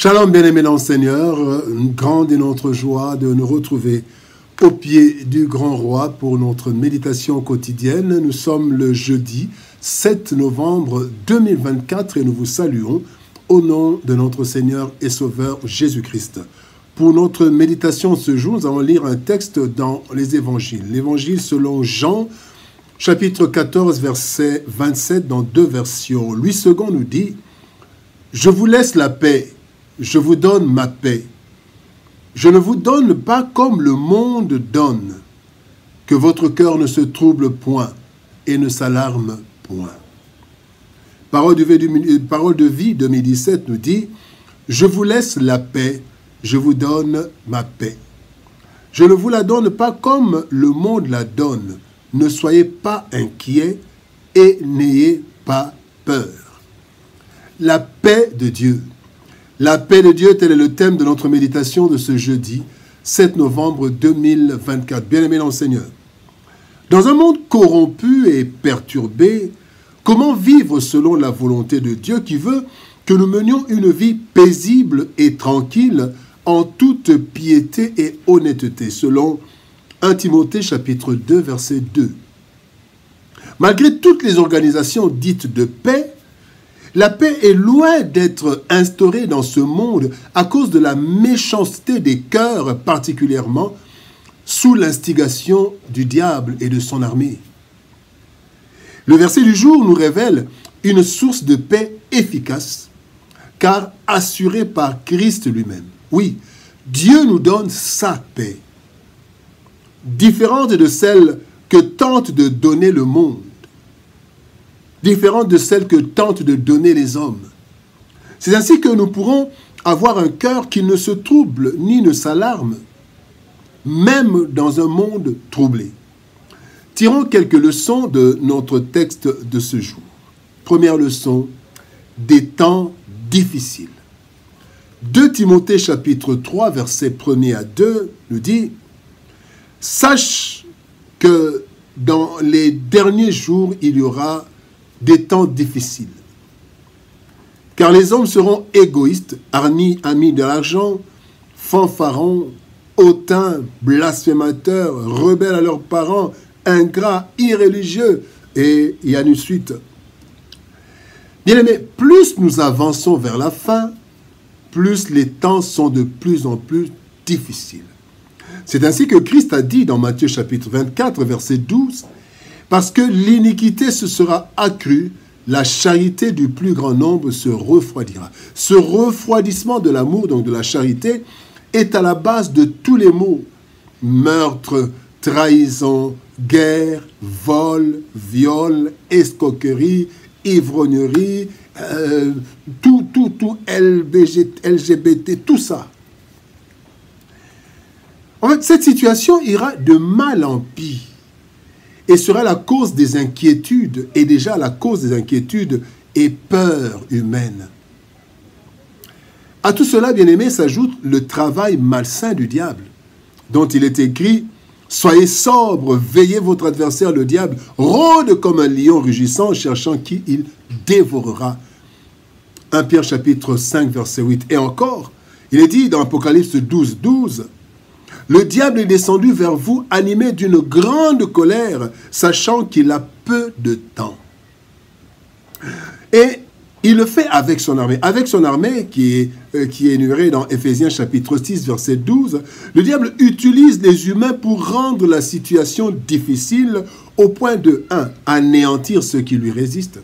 Shalom, bien-aimés dans le Seigneur, grande est notre joie de nous retrouver au pied du grand roi pour notre méditation quotidienne. Nous sommes le jeudi 7 novembre 2024 et nous vous saluons au nom de notre Seigneur et Sauveur Jésus-Christ. Pour notre méditation ce jour, nous allons lire un texte dans les évangiles. L'évangile selon Jean, chapitre 14, verset 27, dans deux versions. Louis II nous dit « Je vous laisse la paix. Je vous donne ma paix. Je ne vous donne pas comme le monde donne. Que votre cœur ne se trouble point et ne s'alarme point. » Parole de vie 2017 nous dit « Je vous laisse la paix, je vous donne ma paix. Je ne vous la donne pas comme le monde la donne. Ne soyez pas inquiets et n'ayez pas peur. » La paix de Dieu. La paix de Dieu, tel est le thème de notre méditation de ce jeudi, 7 novembre 2024. Bien-aimés dans le Seigneur, dans un monde corrompu et perturbé, comment vivre selon la volonté de Dieu qui veut que nous menions une vie paisible et tranquille en toute piété et honnêteté, selon 1 Timothée chapitre 2, verset 2. Malgré toutes les organisations dites de paix, la paix est loin d'être instaurée dans ce monde à cause de la méchanceté des cœurs, particulièrement sous l'instigation du diable et de son armée. Le verset du jour nous révèle une source de paix efficace, car assurée par Christ lui-même. Oui, Dieu nous donne sa paix, différente de celle que tente de donner le monde, différente de celle que tentent de donner les hommes. C'est ainsi que nous pourrons avoir un cœur qui ne se trouble ni ne s'alarme, même dans un monde troublé. Tirons quelques leçons de notre texte de ce jour. Première leçon, des temps difficiles. 2 Timothée chapitre 3, versets 1er à 2 nous dit « Sache que dans les derniers jours, il y aura des temps difficiles. Car les hommes seront égoïstes, amis de l'argent, fanfarons, hautains, blasphémateurs, rebelles à leurs parents, ingrats, irréligieux. » Et il y a une suite. Bien aimé, plus nous avançons vers la fin, plus les temps sont de plus en plus difficiles. C'est ainsi que Christ a dit dans Matthieu chapitre 24, verset 12, « Parce que l'iniquité se sera accrue, la charité du plus grand nombre se refroidira. » Ce refroidissement de l'amour, donc de la charité, est à la base de tous les maux. Meurtre, trahison, guerre, vol, viol, escroquerie, ivrognerie, tout, LGBT, tout ça. En fait, cette situation ira de mal en pis et sera la cause des inquiétudes, et déjà la cause des inquiétudes et peurs humaines. À tout cela, bien-aimé, s'ajoute le travail malsain du diable, dont il est écrit « Soyez sobres, veillez votre adversaire, le diable, rôde comme un lion rugissant, cherchant qui il dévorera. » 1 Pierre chapitre 5, verset 8. Et encore, il est dit dans Apocalypse 12, 12, « Le diable est descendu vers vous, animé d'une grande colère, sachant qu'il a peu de temps. » Et il le fait avec son armée. Avec son armée qui est énumérée dans Éphésiens chapitre 6, verset 12, le diable utilise les humains pour rendre la situation difficile au point de 1. Anéantir ceux qui lui résistent,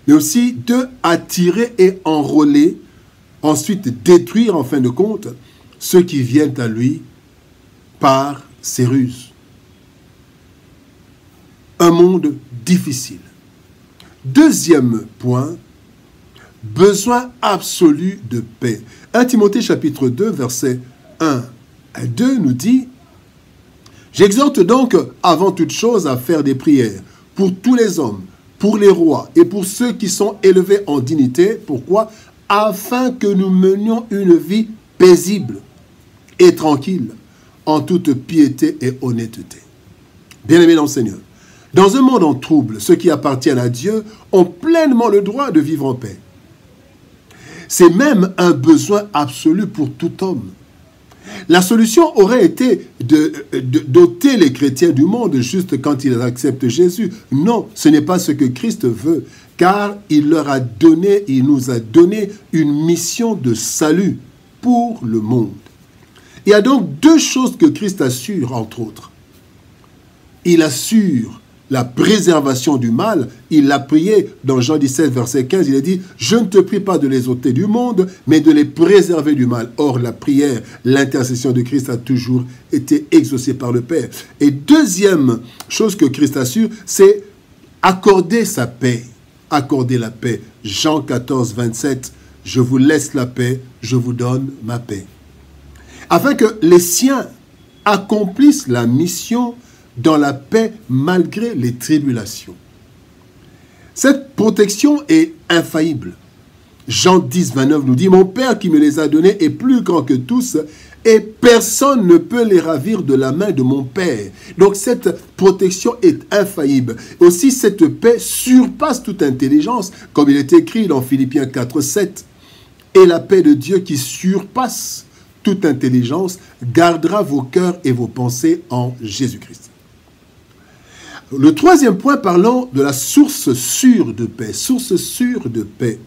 mais aussi 2. Attirer et enrôler, ensuite détruire en fin de compte ceux qui viennent à lui par ses ruses. Un monde difficile. Deuxième point, besoin absolu de paix. 1 Timothée chapitre 2, versets 1 à 2 nous dit « J'exhorte donc avant toute chose à faire des prières pour tous les hommes, pour les rois et pour ceux qui sont élevés en dignité. » Pourquoi ? Afin que nous menions une vie paisible et tranquille, en toute piété et honnêteté. Bien-aimés dans le Seigneur, dans un monde en trouble, ceux qui appartiennent à Dieu ont pleinement le droit de vivre en paix. C'est même un besoin absolu pour tout homme. La solution aurait été d'ôter les chrétiens du monde juste quand ils acceptent Jésus. Non, ce n'est pas ce que Christ veut, car il nous a donné une mission de salut pour le monde. Il y a donc deux choses que Christ assure, entre autres. Il assure la préservation du mal. Il l'a prié dans Jean 17, verset 15. Il a dit, « Je ne te prie pas de les ôter du monde, mais de les préserver du mal. » Or, la prière, l'intercession de Christ a toujours été exaucée par le Père. Et deuxième chose que Christ assure, c'est accorder sa paix. Accorder la paix. Jean 14, 27. « Je vous laisse la paix, je vous donne ma paix. » Afin que les siens accomplissent la mission dans la paix malgré les tribulations. Cette protection est infaillible. Jean 10, 29 nous dit, « Mon Père qui me les a donnés est plus grand que tous, et personne ne peut les ravir de la main de mon Père. » Donc cette protection est infaillible. Aussi cette paix surpasse toute intelligence, comme il est écrit dans Philippiens 4, 7. « Et la paix de Dieu qui surpasse toute intelligence gardera vos cœurs et vos pensées en Jésus-Christ. » Le troisième point, parlons de la source sûre de paix. Source sûre de paix.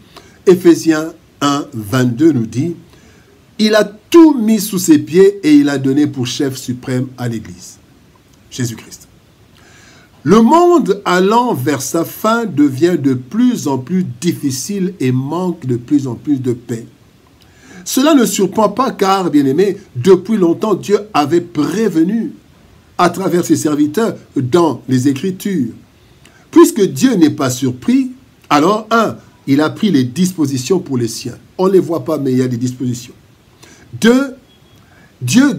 Éphésiens 1, 22 nous dit, « Il a tout mis sous ses pieds et il a donné pour chef suprême à l'Église. » Jésus-Christ. Le monde allant vers sa fin devient de plus en plus difficile et manque de plus en plus de paix. Cela ne surprend pas car, bien-aimés, depuis longtemps, Dieu avait prévenu à travers ses serviteurs dans les Écritures. Puisque Dieu n'est pas surpris, alors, il a pris les dispositions pour les siens. On ne les voit pas, mais il y a des dispositions. 2, Dieu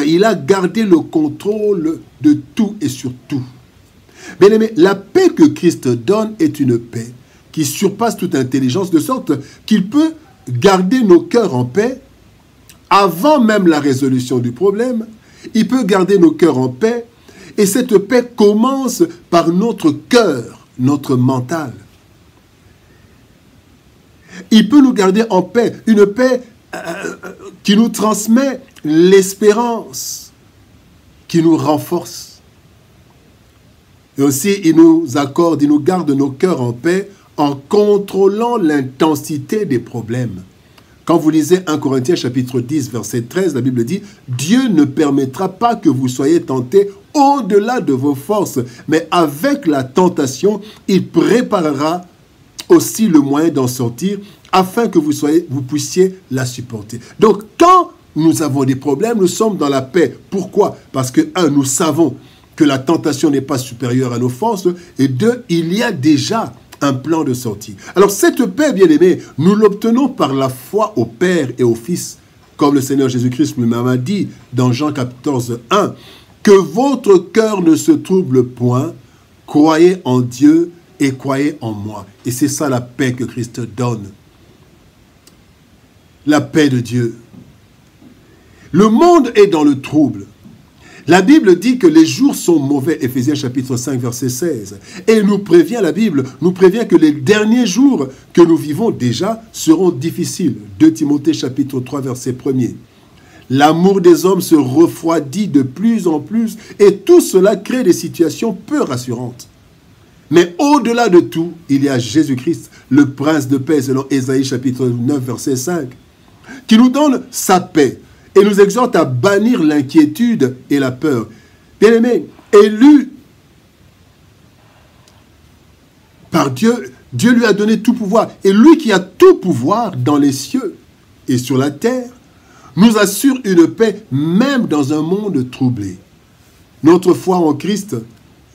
il a gardé le contrôle de tout et sur tout. Bien-aimés, la paix que Christ donne est une paix qui surpasse toute intelligence, de sorte qu'il peut garder nos cœurs en paix avant même la résolution du problème. Il peut garder nos cœurs en paix et cette paix commence par notre cœur, notre mental. Il peut nous garder en paix, une paix qui nous transmet l'espérance, qui nous renforce. Et aussi, il nous garde nos cœurs en paix en contrôlant l'intensité des problèmes. Quand vous lisez 1 Corinthiens chapitre 10, verset 13, la Bible dit « Dieu ne permettra pas que vous soyez tentés au-delà de vos forces, mais avec la tentation, il préparera aussi le moyen d'en sortir afin que vous puissiez la supporter. » Donc, quand nous avons des problèmes, nous sommes dans la paix. Pourquoi? Parce que, 1, nous savons que la tentation n'est pas supérieure à nos forces, et 2, il y a déjà un plan de sortie. Alors cette paix, bien-aimée, nous l'obtenons par la foi au Père et au Fils, comme le Seigneur Jésus-Christ lui-même a dit dans Jean 14, 1, « Que votre cœur ne se trouble point, croyez en Dieu et croyez en moi. » Et c'est ça la paix que Christ donne. La paix de Dieu. Le monde est dans le trouble. La Bible dit que les jours sont mauvais, Éphésiens chapitre 5, verset 16. Et nous prévient, la Bible nous prévient que les derniers jours que nous vivons déjà seront difficiles. 2 Timothée chapitre 3, verset 1er. L'amour des hommes se refroidit de plus en plus et tout cela crée des situations peu rassurantes. Mais au-delà de tout, il y a Jésus-Christ, le prince de paix, selon Ésaïe chapitre 9, verset 5, qui nous donne sa paix et nous exhorte à bannir l'inquiétude et la peur. Bien-aimés, élu par Dieu, Dieu lui a donné tout pouvoir. Et lui qui a tout pouvoir dans les cieux et sur la terre, nous assure une paix même dans un monde troublé. Notre foi en Christ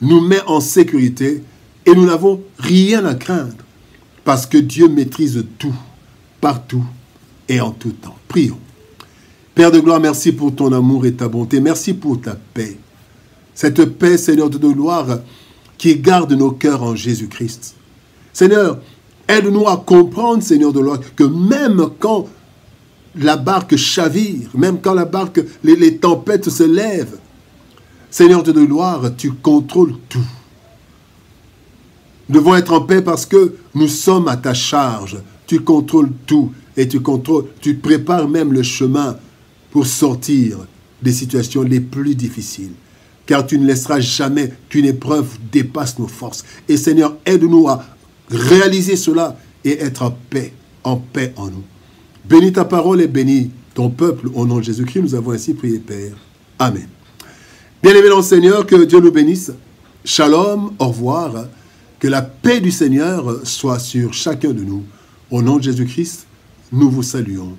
nous met en sécurité et nous n'avons rien à craindre parce que Dieu maîtrise tout, partout et en tout temps. Prions. Père de gloire, merci pour ton amour et ta bonté. Merci pour ta paix. Cette paix, Seigneur de gloire, qui garde nos cœurs en Jésus-Christ. Seigneur, aide-nous à comprendre, Seigneur de gloire, que même quand la barque chavire, même quand la barque, les tempêtes se lèvent, Seigneur de gloire, tu contrôles tout. Nous devons être en paix parce que nous sommes à ta charge. Tu contrôles tout. et tu contrôles, tu prépares même le chemin pour sortir des situations les plus difficiles. Car tu ne laisseras jamais qu'une épreuve dépasse nos forces. Et Seigneur, aide-nous à réaliser cela et être en paix en nous. Bénis ta parole et bénis ton peuple. Au nom de Jésus-Christ, nous avons ainsi prié, Père. Amen. Bien-aimés dans le Seigneur, que Dieu nous bénisse. Shalom, au revoir. Que la paix du Seigneur soit sur chacun de nous. Au nom de Jésus-Christ, nous vous saluons.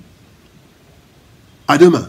À demain.